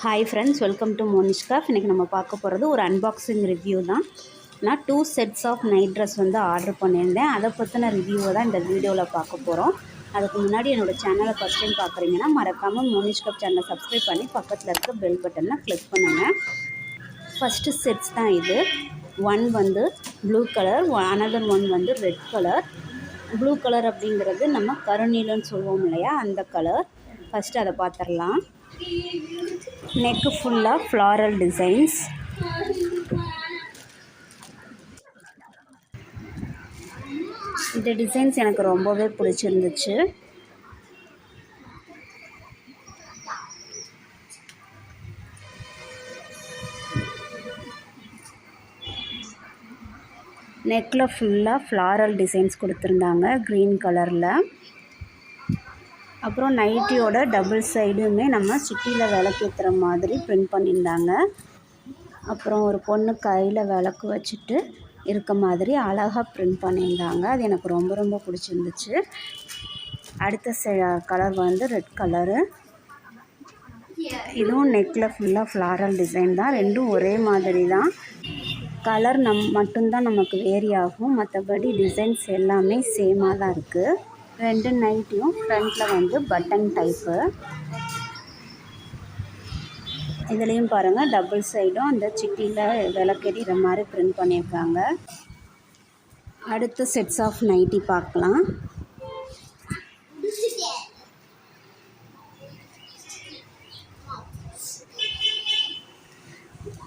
Hi friends, welcome to Mohnish. இன்னைக்கு நம்ம பார்க்க போகிறது ஒரு அன்பாக்சிங் ரிவ்யூ தான். நான் 2 sets ஆஃப் நைட் ட்ரெஸ் வந்து ஆர்டர் பண்ணியிருந்தேன். அதை பற்றின ரிவ்யூவை தான் இந்த வீடியோவில் பார்க்க போகிறோம். அதுக்கு முன்னாடி என்னோடய சேனலை ஃபஸ்ட் டைம் பார்க்குறீங்கன்னா மறக்காமல் மோனிஷ் கப் சேனலை சப்ஸ்கிரைப் பண்ணி பக்கத்தில் இருக்க பெல் பட்டனை கிளிக் பண்ணுங்கள். ஃபஸ்ட்டு செட்ஸ் தான் இது. ஒன் வந்து ப்ளூ கலர், அனதர் ஒன் வந்து ரெட் கலர். ப்ளூ கலர் அப்படிங்கிறது நம்ம கருநீலன்னு சொல்லுவோம் இல்லையா, அந்த கலர். ஃபஸ்ட்டு அதை பார்த்துடலாம். நெக்கு ஃபுல்லாக ஃப்ளாரல் டிசைன்ஸ். இந்த டிசைன்ஸ் எனக்கு ரொம்பவே பிடிச்சிருந்துச்சு. நெக்கில் ஃபுல்லாக ஃப்ளாரல் டிசைன்ஸ் கொடுத்துருந்தாங்க க்ரீன் கலரில். அப்புறம் நைட்டியோட டபுள் சைடுமே நம்ம சிட்டியில் விளக்கேற்றுற மாதிரி பிரிண்ட் பண்ணியிருந்தாங்க. அப்புறம் ஒரு பொண்ணு கையில் விளக்கு வச்சுட்டு இருக்க மாதிரி அழகாக பிரிண்ட் பண்ணியிருந்தாங்க. அது எனக்கு ரொம்ப ரொம்ப பிடிச்சிருந்துச்சு. அடுத்த கலர் வந்து ரெட் கலரு. இதுவும் நெக்கில் ஃபுல்லாக ஃப்ளாரல் டிசைன் தான். ரெண்டும் ஒரே மாதிரி தான். கலர் மட்டும்தான் நமக்கு வேரி ஆகும், மற்றபடி டிசைன்ஸ் எல்லாமே சேமாக தான் இருக்குது. ரெண்டு நைட்டியும் ஃப்ரண்ட்டில் வந்து பட்டன் டைப்பு. இதுலேயும் பாருங்கள், டபுள் சைடும் அந்த சிட்டியில் விளக்கெறிகிற மாதிரி பிரிண்ட் பண்ணியிருக்காங்க. அடுத்த செட்ஸ் ஆஃப் நைட்டி பார்க்கலாம்.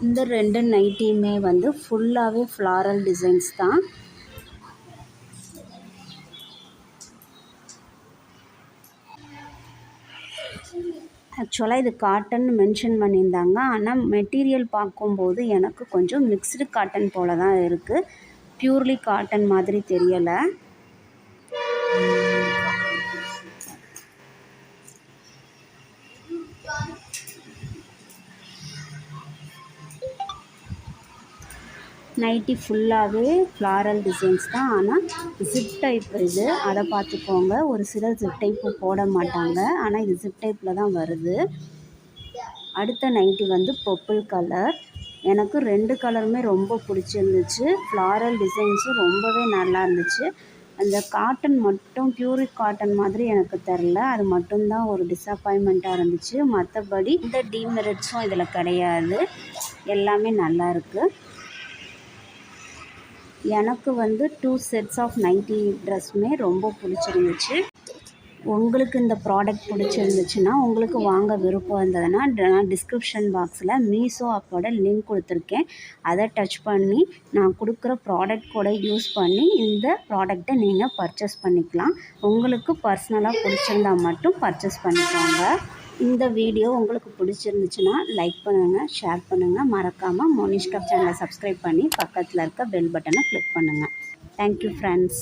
இந்த ரெண்டு நைட்டியுமே வந்து ஃபுல்லாகவே ஃப்ளாரல் டிசைன்ஸ் தான். ஆக்சுவலாக இது காட்டன் மென்ஷன் பண்ணியிருந்தாங்க, ஆனால் மெட்டீரியல் பார்க்கும்போது எனக்கு கொஞ்சம் மிக்ஸ்டு காட்டன் போல தான் இருக்குது. பியூர்லி காட்டன் மாதிரி தெரியலை. நைட்டி ஃபுல்லாகவே ஃப்ளாரல் டிசைன்ஸ் தான், ஆனால் ஜிப் டைப் இது, அதை பார்த்துக்கோங்க. ஒரு சிலர் ஜிப் டைப்பு போட மாட்டாங்க, ஆனால் இது ஜிப் டைப்பில் தான் வருது. அடுத்த நைட்டி வந்து பர்பிள் கலர். எனக்கு ரெண்டு கலருமே ரொம்ப பிடிச்சிருந்துச்சு. ஃப்ளாரல் டிசைன்ஸும் ரொம்பவே நல்லா இருந்துச்சு. அந்த காட்டன் மட்டும் பியூரி காட்டன் மாதிரி எனக்கு தெரில, அது மட்டும்தான் ஒரு டிஸப்பாயின்மெண்ட்டாக இருந்துச்சு. மற்றபடி இந்த டிமெரிட்ஸும் இதில் கிடையாது, எல்லாமே நல்லா இருக்குது. எனக்கு வந்து 2 sets ஆஃப் நைட்டி ட்ரெஸ்ஸுமே ரொம்ப பிடிச்சிருந்துச்சு. உங்களுக்கு இந்த ப்ராடக்ட் பிடிச்சிருந்துச்சுன்னா, உங்களுக்கு வாங்க விருப்பம் இருந்ததுன்னா நான் டிஸ்கிரிப்ஷன் பாக்ஸில் மீஷோ ஆப்போட லிங்க் கொடுத்துருக்கேன். அதை டச் பண்ணி நான் கொடுக்குற ப்ராடக்ட் கூட யூஸ் பண்ணி இந்த ப்ராடக்டை நீங்கள் பர்ச்சேஸ் பண்ணிக்கலாம். உங்களுக்கு பர்சனலாக பிடிச்சிருந்தா மட்டும் பர்ச்சேஸ் பண்ணிக்கோங்க. இந்த வீடியோ உங்களுக்கு பிடிச்சிருந்துச்சுன்னா லைக் பண்ணுங்கள், ஷேர் பண்ணுங்கள். மறக்காமல் மோனிஷ் கப் சேனலை சப்ஸ்கிரைப் பண்ணி பக்கத்தில் இருக்க பெல் பட்டனை கிளிக் பண்ணுங்கள். Thank you friends.